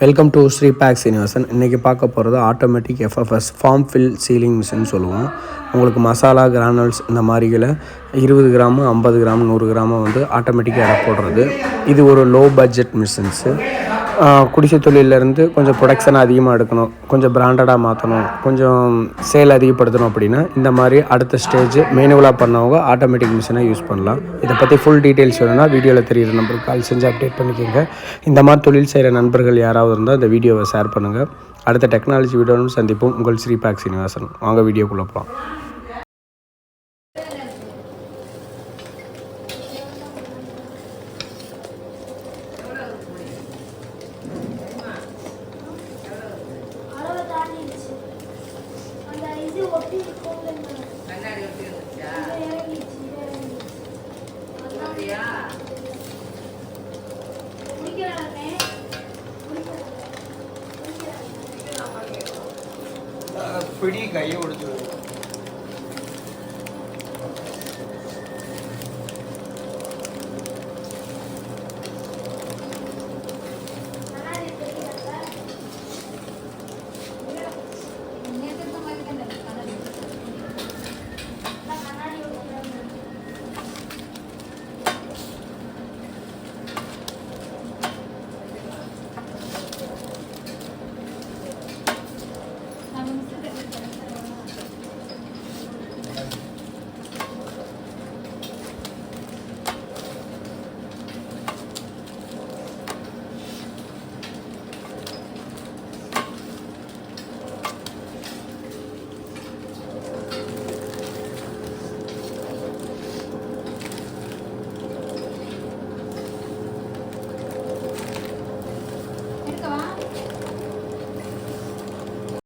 Welcome to Sripack Srini Vasan. இன்றைக்கி பார்க்க போகிறது automatic FFS form fill sealing machine சொல்லுவோம். உங்களுக்கு மசாலா கிரானுல்ஸ் இந்த மாதிரிகளை 20 கிராமு 50 கிராம் 100 கிராமு வந்து ஆட்டோமேட்டிக்காக எடை போடுறது. இது ஒரு லோ பட்ஜெட் மிஷின்ஸு. குடிசை தொழிலேருந்து கொஞ்சம் ப்ரொடக்ஷன் அதிகமாக எடுக்கணும், கொஞ்சம் பிராண்டடாக மாற்றணும், கொஞ்சம் சேல் அதிகப்படுத்தணும் அப்படின்னா இந்த மாதிரி அடுத்த ஸ்டேஜ் மேனுவலாக பண்ணவங்க ஆட்டோமேட்டிக் மிஷினை யூஸ் பண்ணலாம். இதை பற்றி ஃபுல் டீட்டெயில்ஸ் வேணும்னா வீடியோவில் தெரிகிற நம்பருக்கு கால் செஞ்சு அப்டேட் பண்ணிக்கோங்க. இந்த மாதிரி தொழில் செய்கிற நண்பர்கள் யாராவது இருந்தால் இந்த வீடியோவை ஷேர் பண்ணுங்கள். அடுத்த டெக்னாலஜி வீடியோவும் சந்திப்போம். உங்கள் ஸ்ரீபாக் சீனிவாசன். வாங்க வீடியோக்குள்ளே போகலாம். பிடி கையை ஒடிச்சு